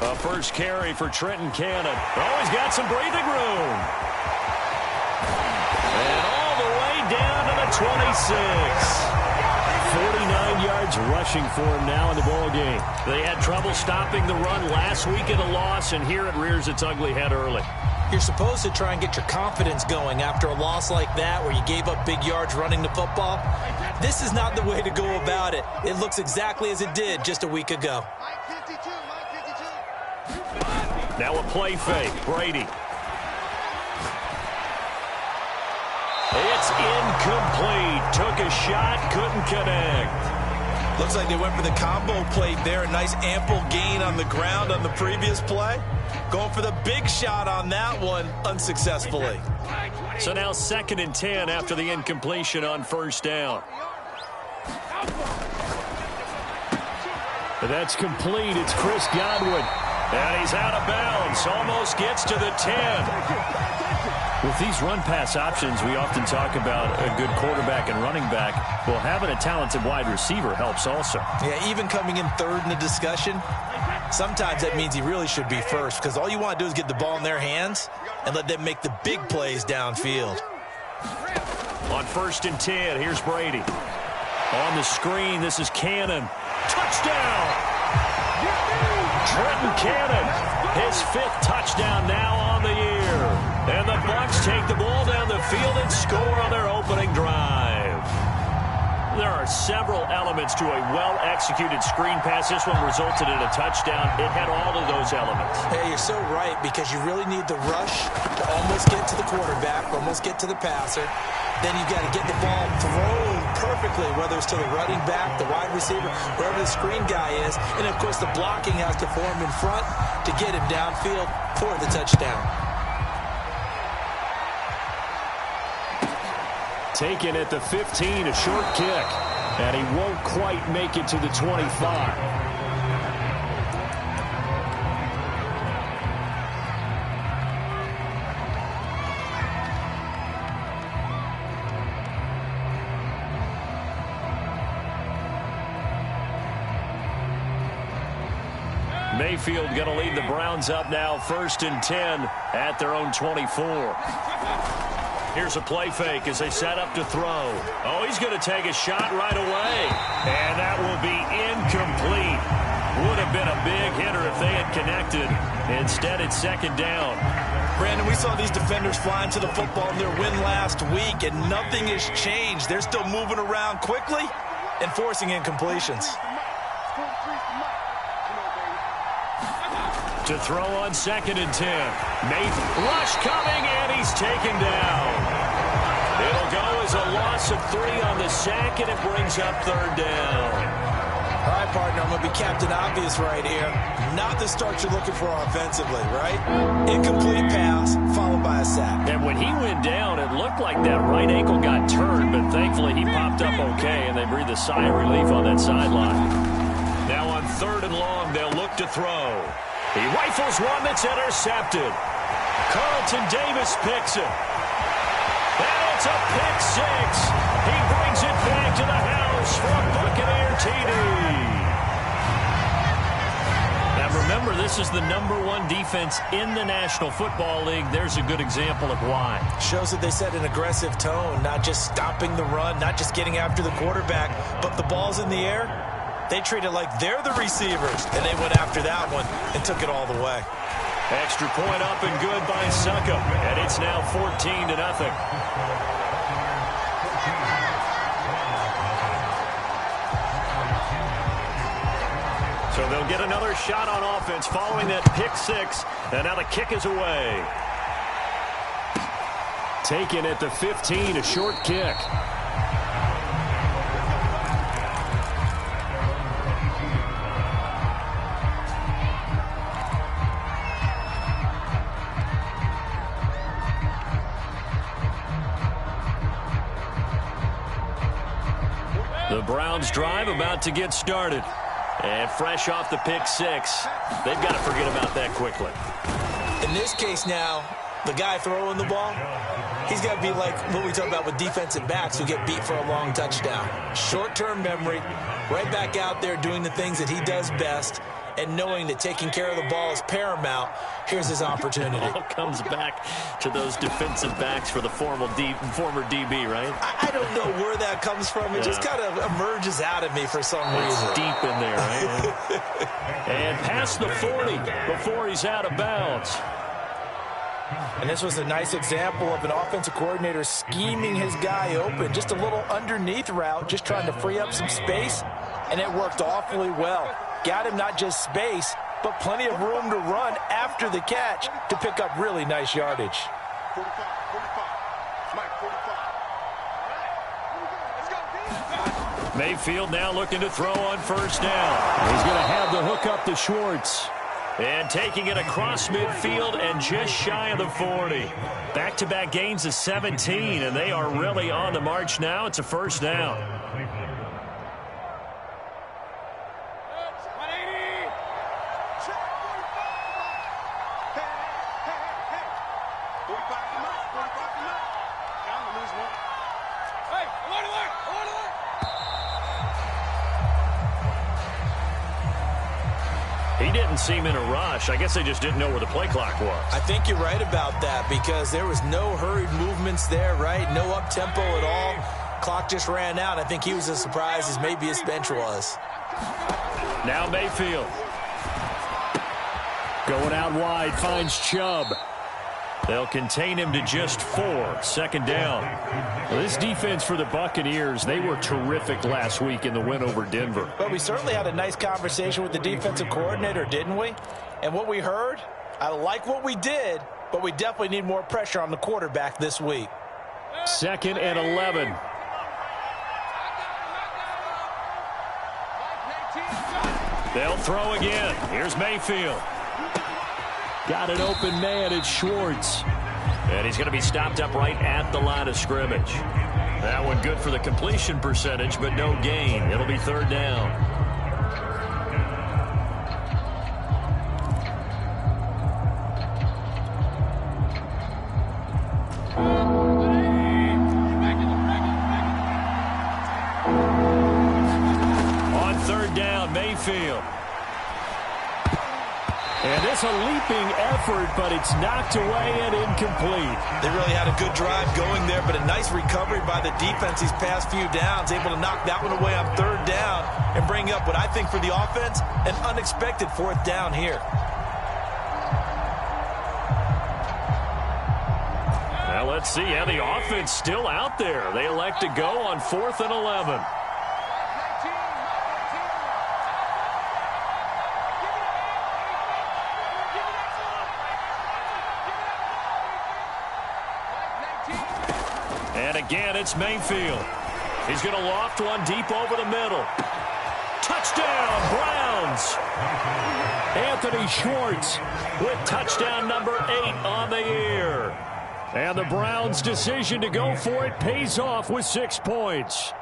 A first carry for Trenton Cannon. Oh, he's got some breathing room. And all the way down to the 26. 49 yards rushing for him now in the ball game. They had trouble stopping the run last week in a loss, and here it rears its ugly head early. You're supposed to try and get your confidence going after a loss like that where you gave up big yards running the football. This is not the way to go about it. It looks exactly as it did just a week ago. Now a play fake. Brady. It's incomplete. Took a shot, couldn't connect. Looks like they went for the combo play there. A nice ample gain on the ground on the previous play. Going for the big shot on that one unsuccessfully. So now 2nd and 10 after the incompletion on first down. That's complete. It's Chris Godwin. And he's out of bounds. Almost gets to the 10. With these run-pass options, we often talk about a good quarterback and running back. Well, having a talented wide receiver helps also. Yeah, even coming in third in the discussion, sometimes that means he really should be first because all you want to do is get the ball in their hands and let them make the big plays downfield. On 1st and 10, here's Brady. On the screen, this is Cannon. Touchdown! Trenton Cannon, his 5th touchdown now on the year. And the Bucs take the ball down the field and score on their opening drive. There are several elements to a well-executed screen pass. This one resulted in a touchdown. It had all of those elements. Hey, you're so right because you really need the rush to almost get to the quarterback, almost get to the passer. Then you've got to get the ball thrown perfectly, whether it's to the running back, the wide receiver, wherever the screen guy is. And, of course, the blocking has to form in front to get him downfield for the touchdown. Taken at the 15, a short kick. And he won't quite make it to the 25. Mayfield going to lead the Browns up now, 1st and 10 at their own 24. Here's a play fake as they set up to throw. Oh, he's going to take a shot right away. And that will be incomplete. Would have been a big hitter if they had connected. Instead, it's 2nd down. Brandon, we saw these defenders flying to the football in their win last week, and nothing has changed. They're still moving around quickly and forcing incompletions. To throw on 2nd and 10. Rush coming, and he's taken down. It'll go as a loss of 3 on the sack, and it brings up 3rd down. All right, partner, I'm going to be Captain Obvious right here. Not the start you're looking for offensively, right? Incomplete pass, followed by a sack. And when he went down, it looked like that right ankle got turned, but thankfully he popped up okay, and they breathed a sigh of relief on that sideline. Now on 3rd and long, they'll look to throw. He rifles one that's intercepted. Carlton Davis picks it. And it's a pick 6. He brings it back to the house for a Buccaneer TD. Now remember, this is the #1 defense in the National Football League. There's a good example of why. Shows that they set an aggressive tone, not just stopping the run, not just getting after the quarterback, but the ball's in the air. They treat it like they're the receivers, and they went after that one and took it all the way. Extra point up and good by Suckup, and it's now 14-0. So they'll get another shot on offense following that pick 6, and now the kick is away. Taken at the 15, a short kick. The Browns drive about to get started. And fresh off the pick 6, they've got to forget about that quickly. In this case now, the guy throwing the ball, He's got to be like what we talk about with defensive backs who get beat for a long touchdown. Short-term memory, right back out there doing the things that he does best, and knowing that taking care of the ball is paramount. Here's his opportunity. It all comes back to those defensive backs for the former DB, right? I don't know where that comes from. It just kind of emerges out of me for some reason. It's deep in there, right? And past the 40 before he's out of bounds. And this was a nice example of an offensive coordinator scheming his guy open. Just a little underneath route, just trying to free up some space, and it worked awfully well. Got him not just space, but plenty of room to run after the catch to pick up really nice yardage. Mayfield now looking to throw on first down. He's going to have the hook up to Schwartz. And taking it across midfield and just shy of the 40. Back-to-back gains of 17, and they are really on the march now. It's a first down. He didn't seem in a rush. I guess they just didn't know where the play clock was. I think you're right about that because there was no hurried movements there, right? No up-tempo at all. Clock just ran out. I think he was as surprised as maybe his bench was. Now Mayfield. Going out wide, finds Chubb. They'll contain him to just 4. Second down. Well, this defense for the Buccaneers, they were terrific last week in the win over Denver. But we certainly had a nice conversation with the defensive coordinator, didn't we? And what we heard, I like what we did, but we definitely need more pressure on the quarterback this week. 2nd and 11. They'll throw again. Here's Mayfield. Got an open man. It's Schwartz. And he's going to be stopped up right at the line of scrimmage. That one good for the completion percentage, but no gain. It'll be third down. On third down, Mayfield. And it's a leaping effort, but it's knocked away and incomplete. They really had a good drive going there, but a nice recovery by the defense these past few downs, able to knock that one away on third down and bring up what I think for the offense, an unexpected fourth down here. Now let's see how the offense still out there. They elect to go on 4th and 11. And again, it's Mayfield. He's going to loft one deep over the middle. Touchdown, Browns! Anthony Schwartz with touchdown number 8 on the year. And the Browns' decision to go for it pays off with 6 points.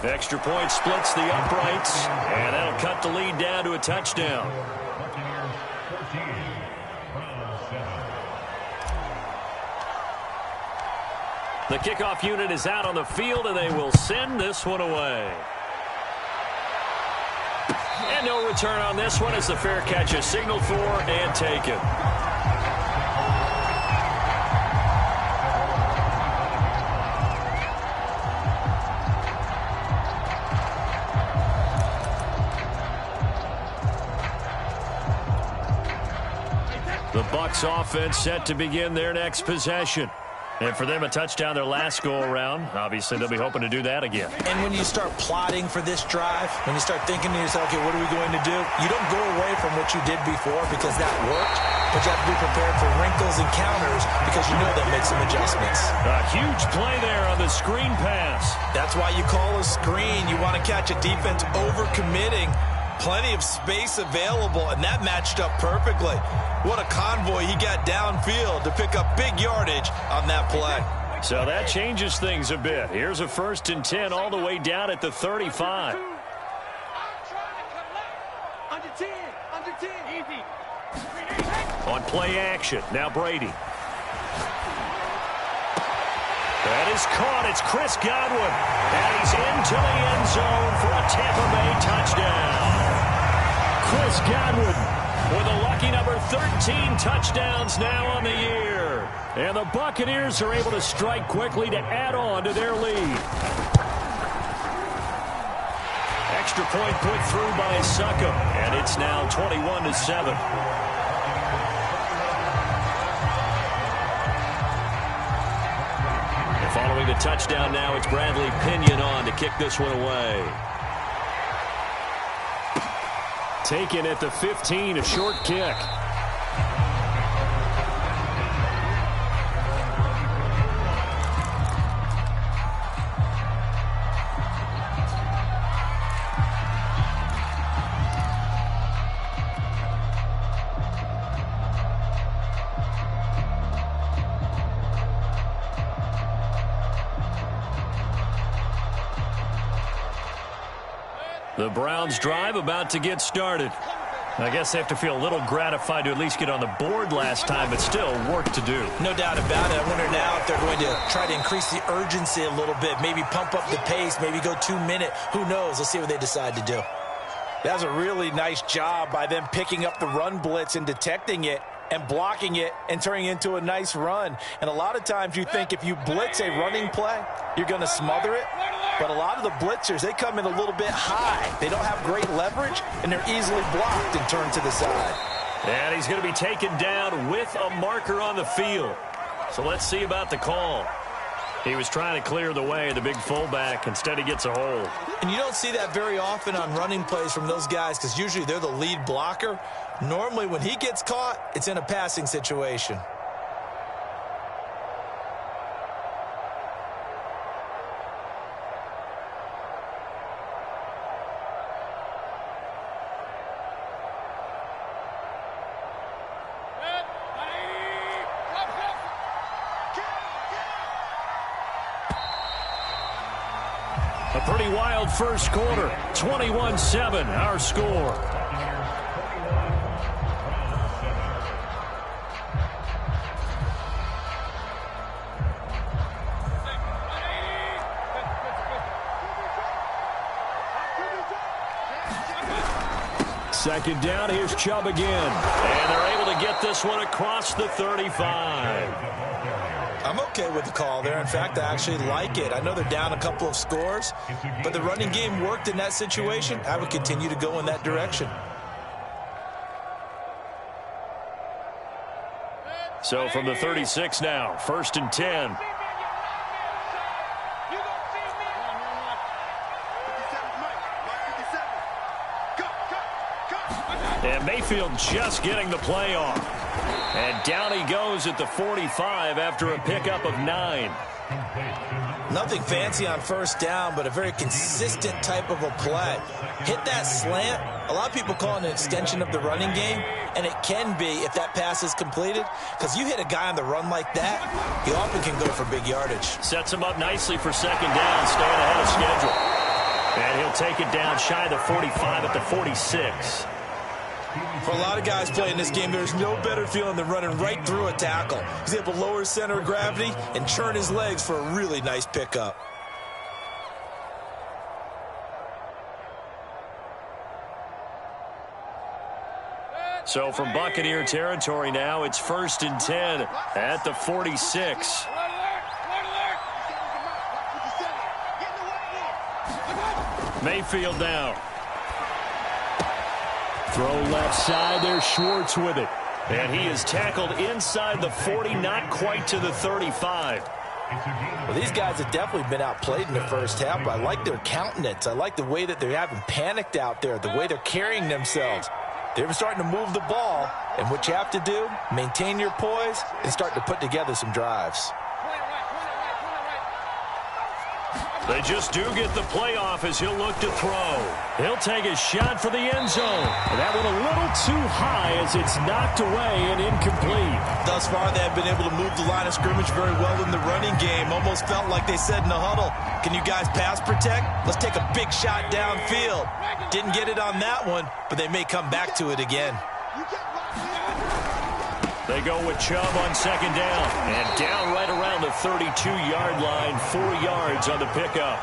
Extra point splits the uprights, and that'll cut the lead down to a touchdown. The kickoff unit is out on the field, and they will send this one away. And no return on this one as the fair catch is signaled for and taken. The Bucs offense set to begin their next possession. And for them, a touchdown their last go-around. Obviously, they'll be hoping to do that again. And when you start plotting for this drive, when you start thinking to yourself, okay, what are we going to do? You don't go away from what you did before because that worked, but you have to be prepared for wrinkles and counters because you know that makes some adjustments. A huge play there on the screen pass. That's why you call a screen. You want to catch a defense over-committing. Plenty of space available, and that matched up perfectly. What a convoy he got downfield to pick up big yardage on that play. So that changes things a bit. Here's a 1st and 10 all the way down at the 35. Under 10. Easy. On play action, now Brady. That is caught. It's Chris Godwin. And he's into the end zone for a Tampa Bay touchdown. Chris Godwin with a lucky number 13 touchdowns now on the year. And the Buccaneers are able to strike quickly to add on to their lead. Extra point put through by Succop, and it's now 21-7. And following the touchdown now, it's Bradley Pinion on to kick this one away. Taken at the 15, a short kick. The Browns drive about to get started. I guess they have to feel a little gratified to at least get on the board last time, but still work to do. No doubt about it. I wonder now if they're going to try to increase the urgency a little bit, maybe pump up the pace, maybe go 2-minute. Who knows? Let's see what they decide to do. That was a really nice job by them picking up the run blitz and detecting it and blocking it and turning it into a nice run. And a lot of times you think if you blitz a running play, you're going to smother it. But a lot of the blitzers, they come in a little bit high. They don't have great leverage, and they're easily blocked and turned to the side. And he's going to be taken down with a marker on the field. So let's see about the call. He was trying to clear the way, the big fullback. Instead, he gets a hold. And you don't see that very often on running plays from those guys because usually they're the lead blocker. Normally, when he gets caught, it's in a passing situation. A pretty wild first quarter. 21-7, our score. Second down, here's Chubb again. And they're able to get this one across the 35. I'm okay with the call there. In fact, I actually like it. I know they're down a couple of scores, but the running game worked in that situation. I would continue to go in that direction. So from the 36 now, 1st and 10. And Mayfield just getting the play off. And down he goes at the 45 after a pickup of 9. Nothing fancy on first down, but a very consistent type of a play. Hit that slant. A lot of people call it an extension of the running game, and it can be if that pass is completed, because you hit a guy on the run like that, he often can go for big yardage. Sets him up nicely for second down, staying ahead of schedule. And he'll take it down shy of the 45 at the 46. For a lot of guys playing this game, there's no better feeling than running right through a tackle. He's able to lower his center of gravity and churn his legs for a really nice pickup. So from Buccaneer territory now, it's 1st and 10 at the 46. Mayfield now. Throw left side there, Schwartz with it. And he is tackled inside the 40, not quite to the 35. Well, these guys have definitely been outplayed in the first half, but I like their countenance. I like the way that they haven't panicked out there, the way they're carrying themselves. They're starting to move the ball, and what you have to do, maintain your poise and start to put together some drives. They just do get the playoff as he'll look to throw. He'll take a shot for the end zone. That one a little too high as it's knocked away and incomplete. Thus far, they have been able to move the line of scrimmage very well in the running game. Almost felt like they said in the huddle, can you guys pass protect? Let's take a big shot downfield. Didn't get it on that one, but they may come back to it again. They go with Chubb on second down. And down right around the 32-yard line, 4 yards on the pickup.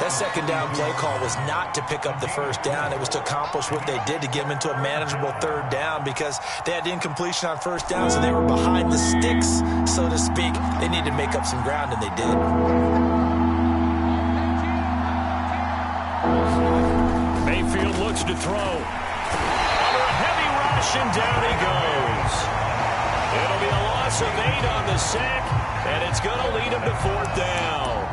That second down play call was not to pick up the first down. It was to accomplish what they did to get them into a manageable third down because they had incompletion on first down, so they were behind the sticks, so to speak. They needed to make up some ground, and they did. Mayfield looks to throw. Under a heavy rush, and down he goes. It'll be a loss of 8 on the sack, and it's going to lead him to fourth down.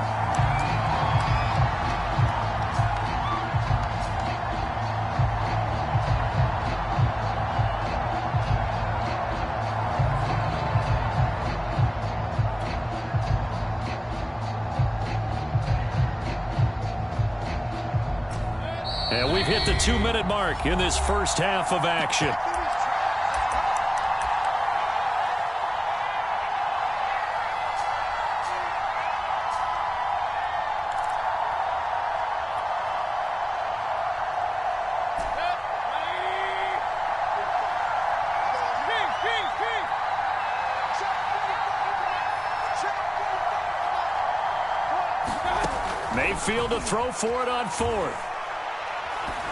And we've hit the 2-minute mark in this first half of action. Mayfield to throw for it on fourth.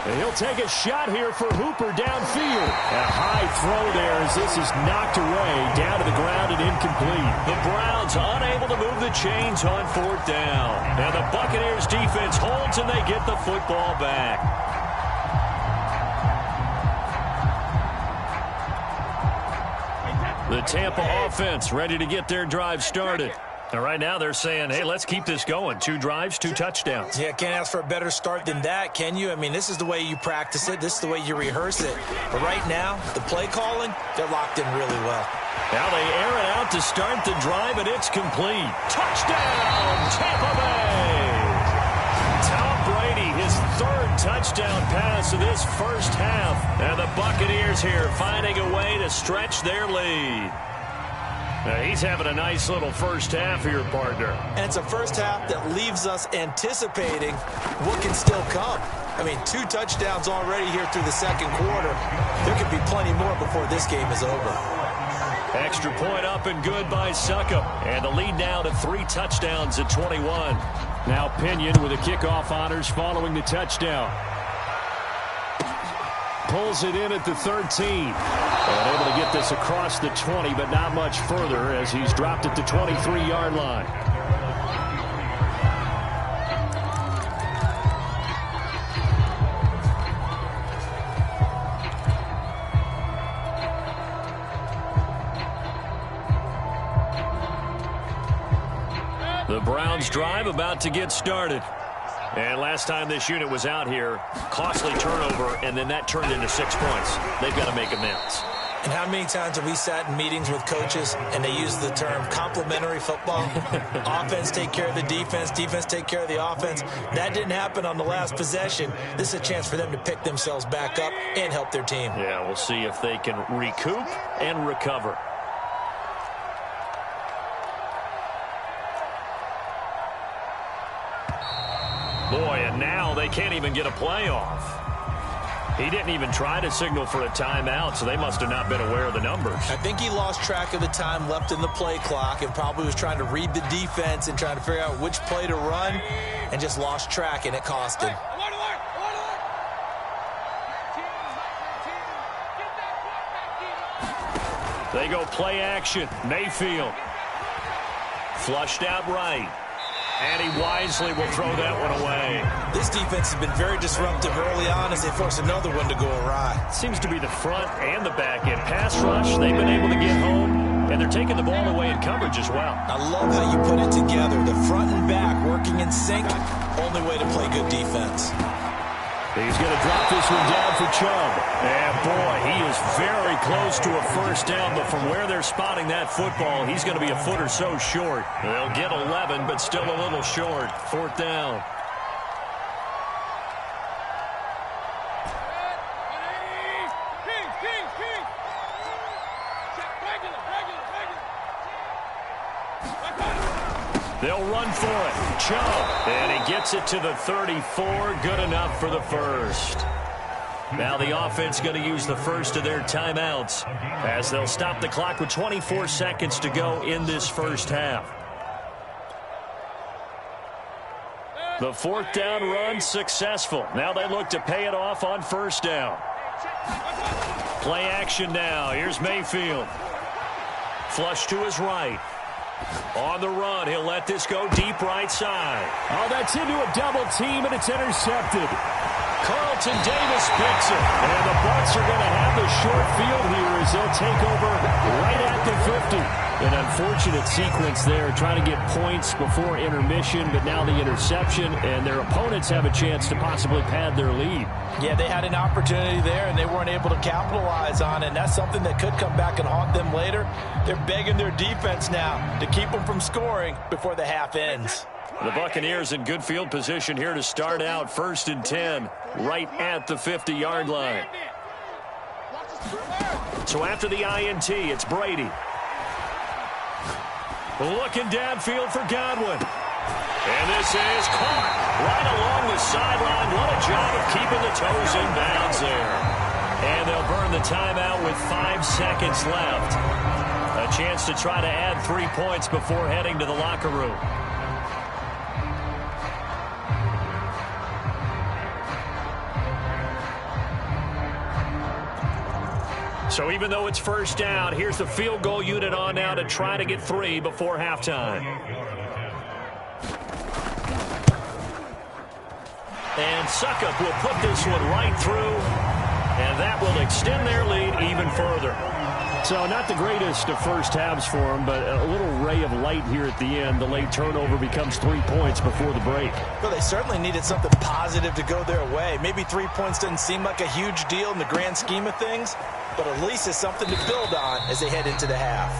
And he'll take a shot here for Hooper downfield. A high throw there as this is knocked away, down to the ground and incomplete. The Browns unable to move the chains on fourth down. And the Buccaneers defense holds and they get the football back. The Tampa offense ready to get their drive started. And right now they're saying, hey, let's keep this going. 2 drives, 2 touchdowns. Yeah, can't ask for a better start than that, can you? I mean, this is the way you practice it. This is the way you rehearse it. But right now, the play calling, they're locked in really well. Now they air it out to start the drive, and it's complete. Touchdown, Tampa Bay! Tom Brady, his 3rd touchdown pass of this first half. And the Buccaneers here finding a way to stretch their lead. Now he's having a nice little first half here, partner. And it's a first half that leaves us anticipating what can still come. I mean, 2 touchdowns already here through the second quarter. There could be plenty more before this game is over. Extra point up and good by Succop. And the lead now to 3 touchdowns at 21. Now Pinion with the kickoff honors following the touchdown. Pulls it in at the 13. And able to get this across the 20, but not much further as he's dropped at the 23-yard line. The Browns drive about to get started. And last time this unit was out here, costly turnover, and then that turned into 6 points. They've got to make amends. And how many times have we sat in meetings with coaches and they use the term complementary football? Offense take care of the defense, defense take care of the offense. That didn't happen on the last possession. This is a chance for them to pick themselves back up and help their team. Yeah, we'll see if they can recoup and recover. Boy, and now they can't even get a playoff. He didn't even try to signal for a timeout, so they must have not been aware of the numbers. I think he lost track of the time left in the play clock and probably was trying to read the defense and trying to figure out which play to run and just lost track, and it cost him. They go play action. Mayfield. Flushed out right. And he wisely will throw that one away. This defense has been very disruptive early on as they force another one to go awry. Seems to be the front and the back end. Pass rush, they've been able to get home, and they're taking the ball away in coverage as well. I love how you put it together. The front and back working in sync. Only way to play good defense. He's going to drop this one down for Chubb. And, boy, he is very close to a first down, but from where they're spotting that football, he's going to be a foot or so short. They'll get 11, but still a little short. Fourth down. They'll run for it. Chubb. And he gets it to the 34. Good enough for the first. Now the offense going to use the first of their timeouts as they'll stop the clock with 24 seconds to go in this first half. The fourth down run successful. Now they look to pay it off on first down. Play action now. Here's Mayfield. Flush to his right. On the run, he'll let this go deep right side. Oh, that's into a double team, and it's intercepted. Carlton Davis picks it. And the Bucs are going to have the short field here as they'll take over right at the 50. An unfortunate sequence there, trying to get points before intermission, but now the interception, and their opponents have a chance to possibly pad their lead. Yeah, they had an opportunity there, and they weren't able to capitalize on it, and that's something that could come back and haunt them later. They're begging their defense now to keep them from scoring before the half ends. The Buccaneers in good field position here to start out. 1st and 10, right at the 50-yard line. So after the INT, it's Brady. Looking downfield for Godwin. And this is caught right along the sideline. What a job of keeping the toes in bounds there. And they'll burn the timeout with 5 seconds left. A chance to try to add 3 points before heading to the locker room. So even though it's first down, here's the field goal unit on now to try to get 3 before halftime. And Suckup will put this one right through, and that will extend their lead even further. So not the greatest of first halves for them, but a little ray of light here at the end. The late turnover becomes 3 points before the break. Well, they certainly needed something positive to go their way. Maybe 3 points doesn't seem like a huge deal in the grand scheme of things, but at least it's something to build on as they head into the half.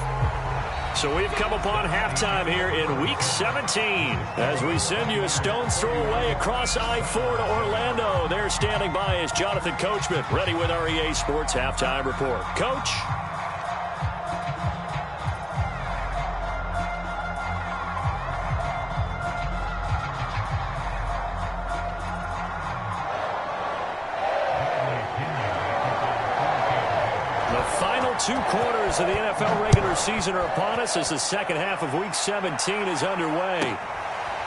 So we've come upon halftime here in Week 17 as we send you a stone's throw away across I-4 to Orlando. There standing by is Jonathan Coachman, ready with our EA Sports Halftime Report. Coach? The final 2 quarters of the NFL regular season are upon us as the second half of Week 17 is underway.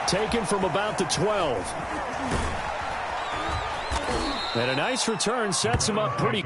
Taken from about the 12. And a nice return sets him up pretty.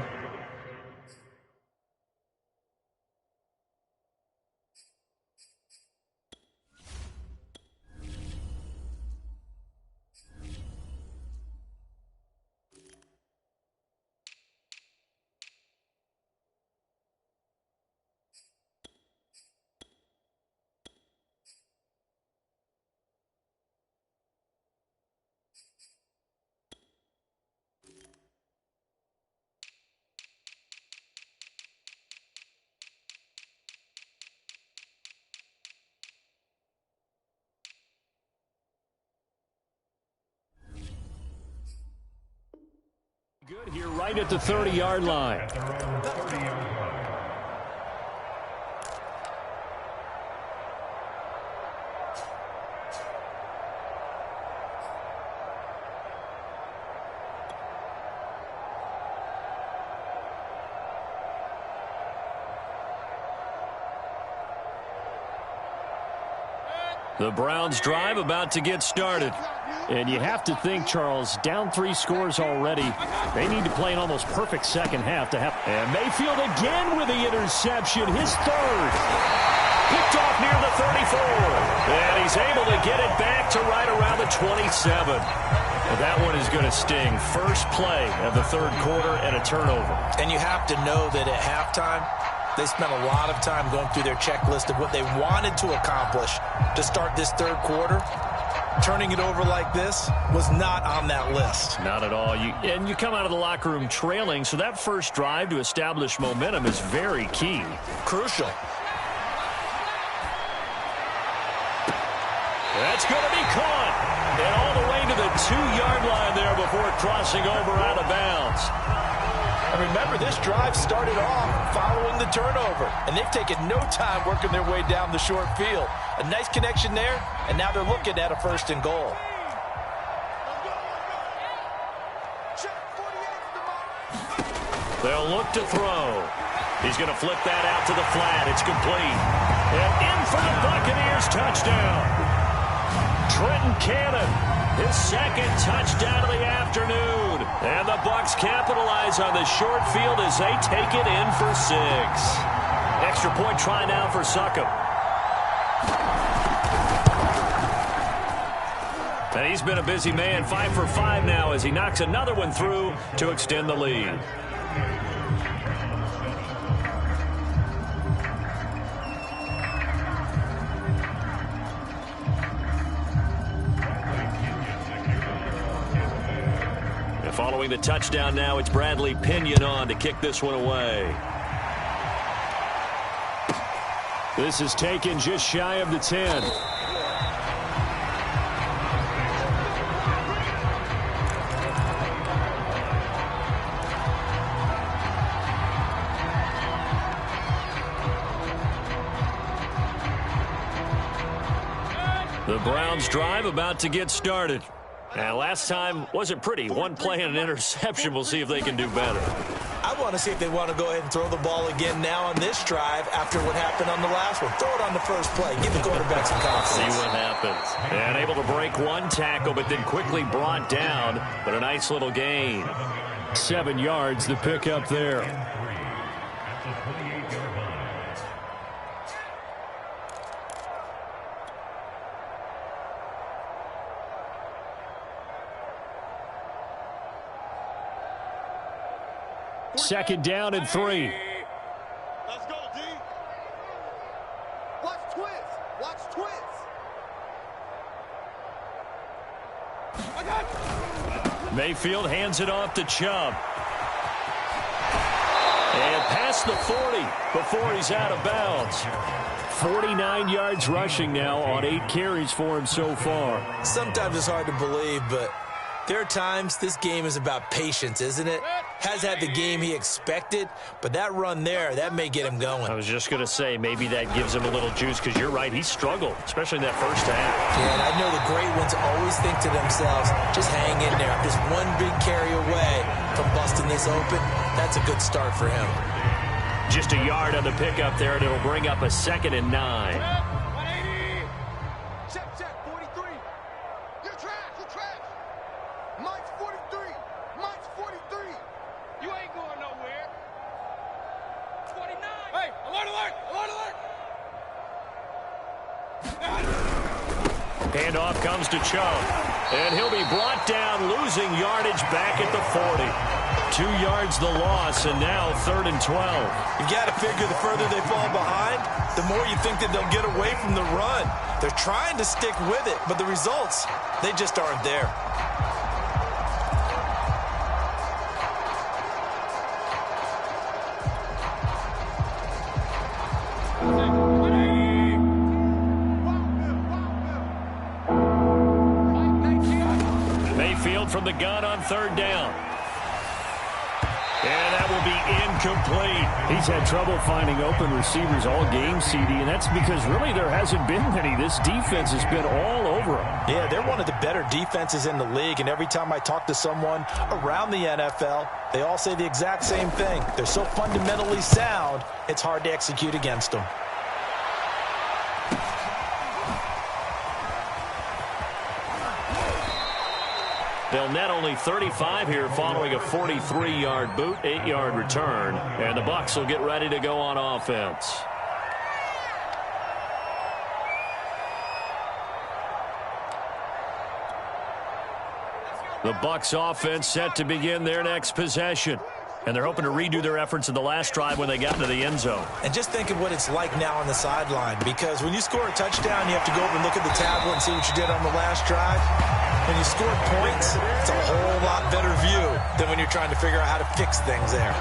Good here right at the 30-yard line. The Browns drive about to get started. And you have to think, Charles, down 3 scores already. They need to play an almost perfect second half to have. And Mayfield again with the interception, his 3rd. Picked off near the 34. And he's able to get it back to right around the 27. Well, that one is going to sting. First play of the 3rd quarter and a turnover. And you have to know that at halftime, they spent a lot of time going through their checklist of what they wanted to accomplish to start this 3rd quarter. Turning it over like this was not on that list. Not at all. And you come out of the locker room trailing, so that first drive to establish momentum is very key. Crucial. That's going to be caught. And all the way to the 2-yard line there before crossing over out of bounds. And remember, this drive started off following the turnover, and they've taken no time working their way down the short field. A nice connection there, and now they're looking at a 1st and goal. They'll look to throw. He's going to flip that out to the flat. It's complete. And in for the Buccaneers touchdown. Trenton Cannon, his 2nd touchdown of the afternoon. And the Bucs capitalize on the short field as they take it in for 6. Extra point try now for Succop. And he's been a busy man, 5 for 5 now as he knocks another one through to extend the lead. Following the touchdown now, it's Bradley Pinion on to kick this one away. This is taken just shy of the 10. The Browns drive about to get started. Now, last time wasn't pretty. One play and an interception. We'll see if they can do better. I want to see if they want to go ahead and throw the ball again now on this drive after what happened on the last one. Throw it on the first play. Give the quarterback some confidence. See what happens. And able to break one tackle, but then quickly brought down. But a nice little gain. 7 yards, the pickup there. Second down and 3. Let's go, D. Watch twist. Watch twist. I got it. Mayfield hands it off to Chubb. And past the 40 before he's out of bounds. 49 yards rushing now on 8 carries for him so far. Sometimes it's hard to believe, but there are times this game is about patience, isn't it? Has had the game he expected, but that run there, that may get him going. I was just going to say, maybe that gives him a little juice, because you're right, he struggled, especially in that first half. Yeah, and I know the great ones always think to themselves, just hang in there. Just one big carry away from busting this open. That's a good start for him. Just a yard on the pickup there, and it'll bring up a 2nd and 9. 180. Check, 43. You're trash, Mike's 43. Mike's 43. You ain't going nowhere. 29. Hey, alert, alert, alert, alert. Handoff comes to Chubb. And he'll be brought down, losing yardage back at the 40. 2 yards the loss, and now 3rd and 12. You've got to figure the further they fall behind, the more you think that they'll get away from the run. They're trying to stick with it, but the results, they just aren't there. Mayfield from the gun on 3rd down. And that will be incomplete. He's had trouble finding open receivers all game, CD, and that's because really there hasn't been many. This defense has been all over him. Yeah, they're one of the better defenses in the league, and every time I talk to someone around the NFL, they all say the exact same thing. They're so fundamentally sound, it's hard to execute against them. They'll net only 35 here following a 43-yard boot, 8-yard return. And the Bucs will get ready to go on offense. The Bucs offense set to begin their next possession. And they're hoping to redo their efforts in the last drive when they got into the end zone. And just think of what it's like now on the sideline, because when you score a touchdown, you have to go over and look at the tablet and see what you did on the last drive. When you score points, it's a whole lot better view than when you're trying to figure out how to fix things there.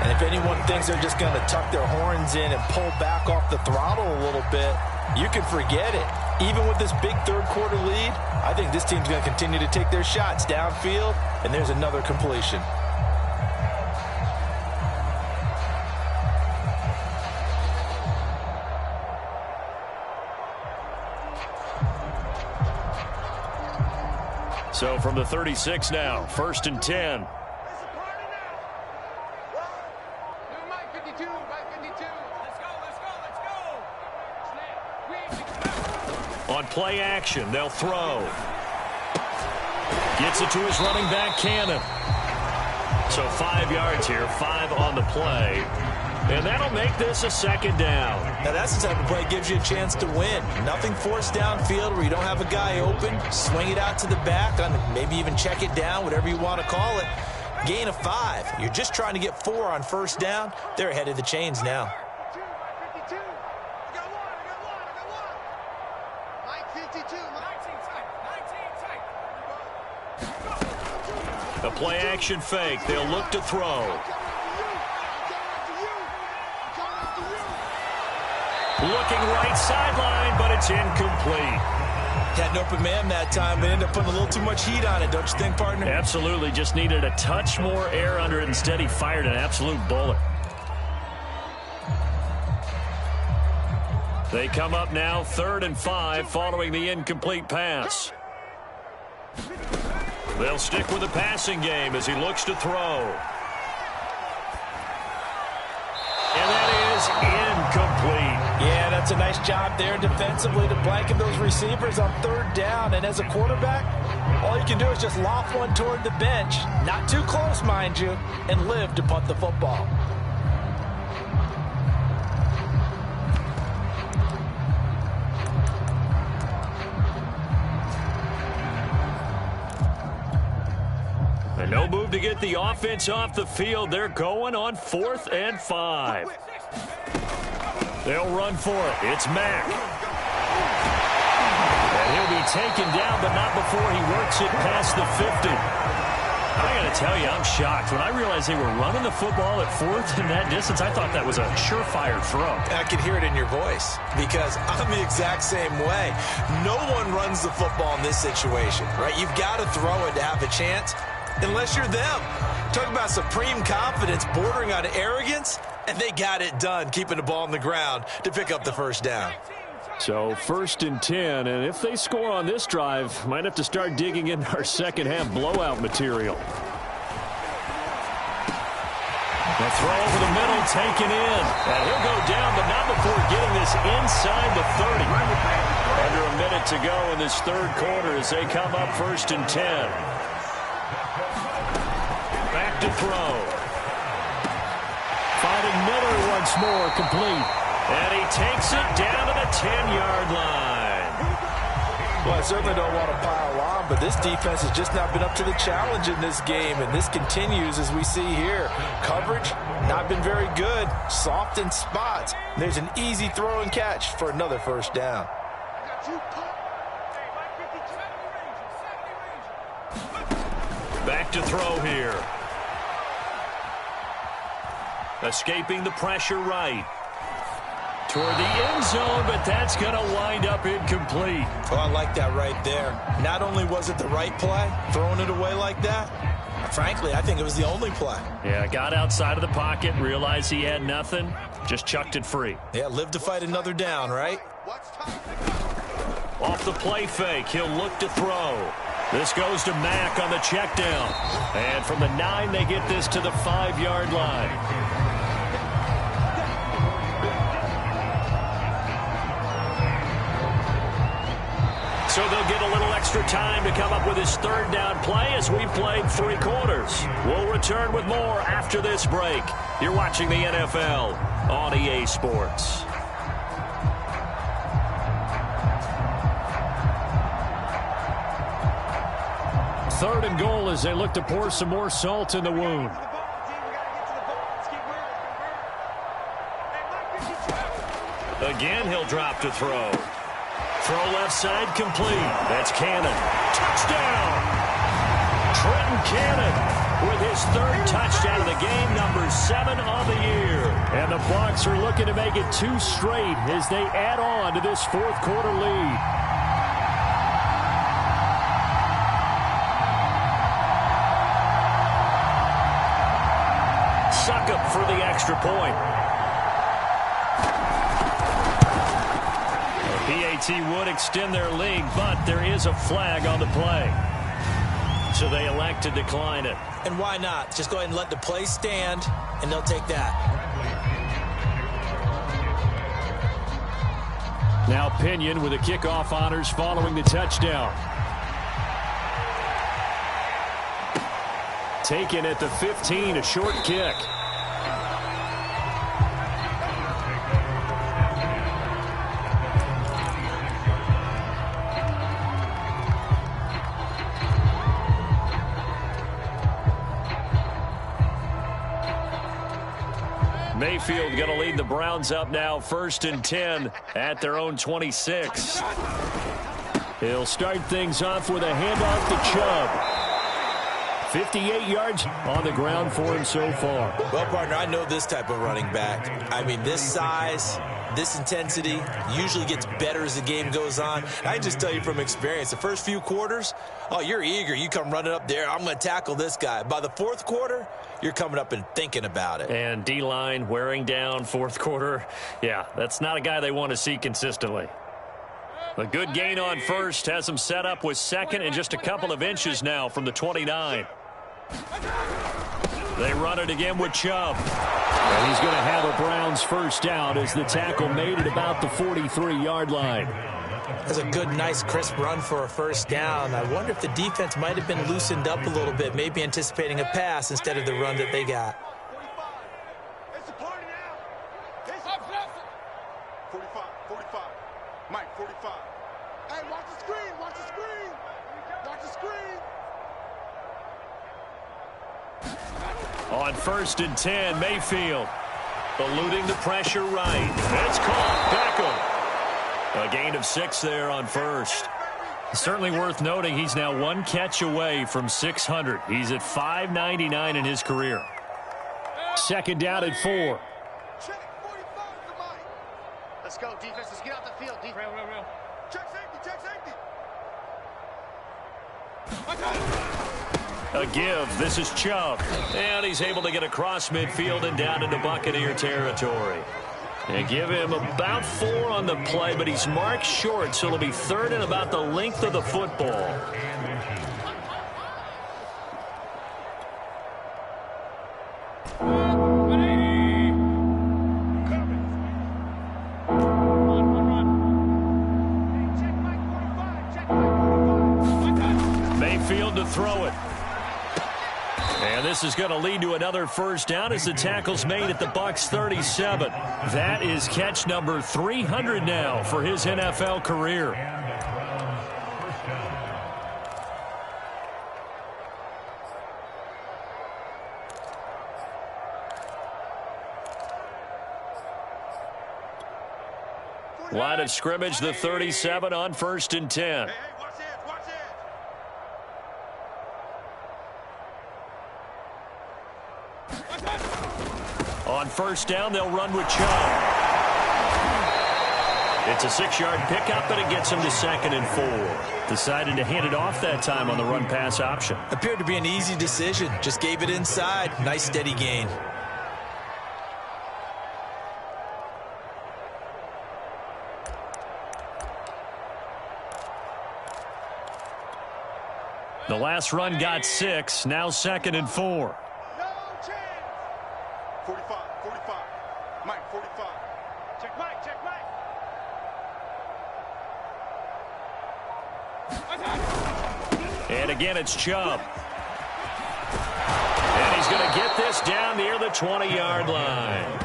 And if anyone thinks they're just going to tuck their horns in and pull back off the throttle a little bit, you can forget it. Even with this big third-quarter lead, I think this team's going to continue to take their shots downfield, and there's another completion. So from the 36 now, 1st and 10. On play action, they'll throw. Gets it to his running back, Cannon. So 5 yards here, 5 on the play. And that'll make this a 2nd down. Now that's the type of play that gives you a chance to win. Nothing forced downfield where you don't have a guy open. Swing it out to the back, maybe even check it down, whatever you want to call it. Gain of 5. You're just trying to get 4 on 1st down. They're ahead of the chains now. The play action fake. They'll look to throw. Looking right sideline, but it's incomplete. Had an open man that time, but ended up putting a little too much heat on it, don't you think, partner? Absolutely. Just needed a touch more air under it. Instead, he fired an absolute bullet. They come up now 3rd and 5 following the incomplete pass. They'll stick with the passing game as he looks to throw. And that is incomplete. Yeah, that's a nice job there defensively to blanket those receivers on 3rd down. And as a quarterback, all you can do is just loft one toward the bench, not too close, mind you, and live to punt the football. And no move to get the offense off the field. They're going on 4th and 5. They'll run for it. It's Mack. And he'll be taken down, but not before he works it past the 50. I got to tell you, I'm shocked. When I realized they were running the football at 4th in that distance, I thought that was a surefire throw. I could hear it in your voice because I'm the exact same way. No one runs the football in this situation, right? You've got to throw it to have a chance. Unless you're them. Talk about supreme confidence bordering on arrogance, and they got it done, keeping the ball on the ground to pick up the 1st down. So 1st and 10, and if they score on this drive, might have to start digging in our second-half blowout material. The throw over the middle, taken in. And he'll go down, but not before getting this inside the 30. Under a minute to go in this 3rd quarter as they come up 1st and 10. Back to throw. Finding Miller once more, complete. And he takes it down to the 10-yard line. Well, I certainly don't want to pile on, but this defense has just not been up to the challenge in this game, and this continues as we see here. Coverage, not been very good. Soft in spots. There's an easy throw and catch for another 1st down. Back to throw here. Escaping the pressure right. Toward the end zone, but that's going to wind up incomplete. Oh, I like that right there. Not only was it the right play, throwing it away like that, frankly, I think it was the only play. Yeah, got outside of the pocket, realized he had nothing, just chucked it free. Yeah, live to fight another down, right? Off the play fake, he'll look to throw. This goes to Mack on the check down. And from the 9, they get this to the 5-yard line. So they'll get a little extra time to come up with his 3rd down play as we've played 3 quarters. We'll return with more after this break. You're watching the NFL on EA Sports. 3rd and goal as they look to pour some more salt in the wound. Again, he'll drop to throw. Throw left side complete. That's Cannon. Touchdown! Trenton Cannon with his third touchdown of the game, number 7 on the year. And the Bucs are looking to make it 2 straight as they add on to this fourth quarter lead. Succop for the extra point. PAT would extend their lead, but there is a flag on the play. So they elect to decline it. And why not? Just go ahead and let the play stand, and they'll take that. Now Pinion with the kickoff honors following the touchdown. Taken at the 15, a short kick. Mayfield going to lead the Browns up now, 1st and 10 at their own 26. He'll start things off with a handoff to Chubb. 58 yards on the ground for him so far. Well, partner, I know this type of running back. I mean, this size, this intensity usually gets better as the game goes on. I can just tell you from experience, the first few quarters, oh, you're eager. You come running up there, I'm going to tackle this guy. By the fourth quarter, you're coming up and thinking about it. And D-line wearing down fourth quarter. Yeah, that's not a guy they want to see consistently. A good gain on first has him set up with second and just a couple of inches now from the 29. They run it again with Chubb. And he's going to have a Browns first down as the tackle made at about the 43-yard line. That's a good, nice, crisp run for a first down. I wonder if the defense might have been loosened up a little bit, maybe anticipating a pass instead of the run that they got. 45, 45. Mike, 45. Hey, watch the screen, watch the screen. Watch the screen. On 1st and 10, Mayfield eluding the pressure right. It's caught. Beckham. A gain of 6 there on first. Certainly worth noting he's now 1 catch away from 600. He's at 599 in his career. 2nd down at 4. Check 45 to Mike. Let's go, defense. Let's get out the field. Real. Check safety, check safety. A give. This is Chubb. And he's able to get across midfield and down into Buccaneer territory. They give him about 4 on the play, but he's marked short, so it'll be 3rd and about the length of the football. Mayfield to throw it. And this is going to lead to another first down as the tackle's made at the Bucs 37. That is catch number 300 now for his NFL career. Line of scrimmage, the 37 on 1st and 10. On first down, they'll run with Chubb. It's a 6-yard pickup, but it gets him to 2nd and 4. Decided to hand it off that time on the run-pass option. Appeared to be an easy decision. Just gave it inside. Nice, steady gain. The last run got 6, now 2nd and 4. 45, 45. Mike, 45. Check Mike. And again, it's Chubb. And he's going to get this down near the 20-yard line.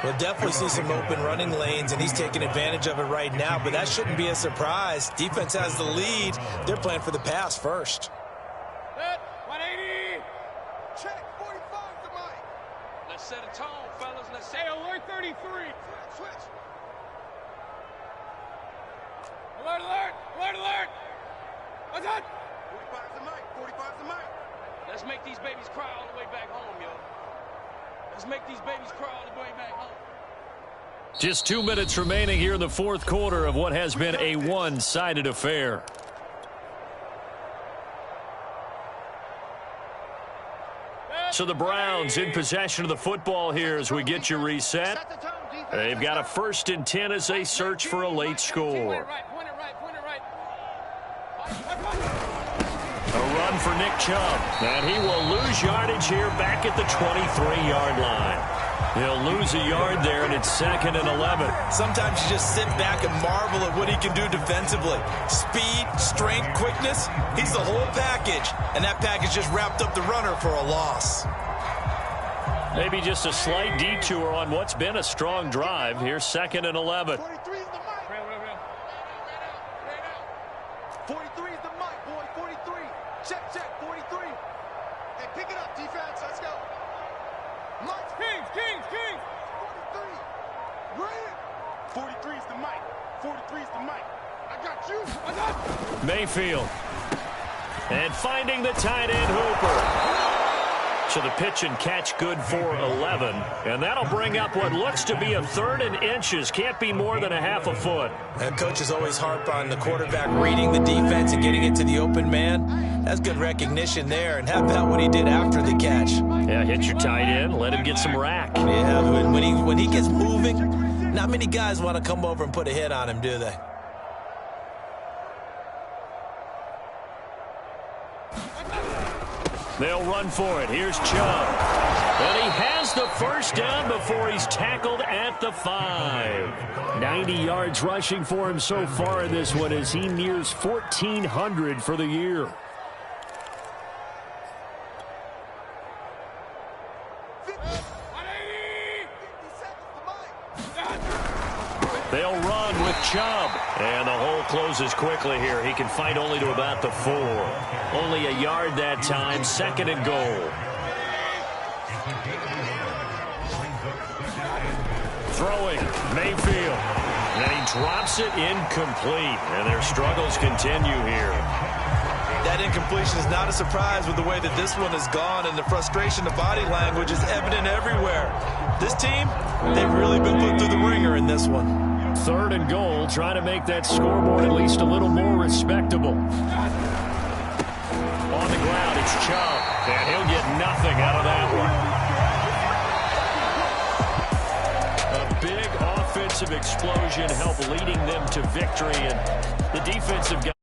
We'll definitely see some open running lanes, and he's taking advantage of it right now, but that shouldn't be a surprise. Defense has the lead. They're playing for the pass first. 180. Check 45 to Mike. Let's set a tone, fellas. Let's say alert 33. Switch. Alert, alert! Alert, alert! What's that? 45's the mic. 45's the mic. Let's make these babies cry all the way back home, yo. Let's make these babies cry all the way back home. Just 2 minutes remaining here in the fourth quarter of what has been a one-sided affair. So the Browns in possession of the football here as we get you reset. They've got a 1st and 10 as they search for a late score. A run for Nick Chubb, and he will lose yardage here back at the 23-yard line. He'll lose a yard there, and it's 2nd and 11. Sometimes you just sit back and marvel at what he can do defensively. Speed, strength, quickness, he's the whole package. And that package just wrapped up the runner for a loss. Maybe just a slight detour on what's been a strong drive. Here's 2nd and 11. 43's the mic. 43's the mic, boy. 43. Check, check. 43. Hey, pick it up, defense. Let's go. Lights. Kings. 43. Right. 43's the mic. 43's the mic. I got you. I got you. Mayfield. And finding the tight end Hooper. So the pitch and catch good for 11. And that'll bring up what looks to be a 3rd and inches. Can't be more than a half a foot. And coaches always harp on the quarterback reading the defense and getting it to the open man. That's good recognition there. And how about what he did after the catch? Yeah, hit your tight end. Let him get some rack. Yeah, when he gets moving, not many guys want to come over and put a hit on him, do they? They'll run for it. Here's Chubb. And he has the first down before he's tackled at the 5. 90 yards rushing for him so far in this one as he nears 1,400 for the year. They'll run with Chubb. And the hole closes quickly here. He can fight only to about the 4. Only a yard that time. 2nd and goal. Throwing. Mayfield. And he drops it incomplete. And their struggles continue here. That incompletion is not a surprise with the way that this one has gone, and the frustration, the body language is evident everywhere. This team, they've really been put through the ringer in this one. 3rd and goal, trying to make that scoreboard at least a little more respectable. On the ground, it's Chubb, and he'll get nothing out of that one. A big offensive explosion helped leading them to victory, and the defensive guys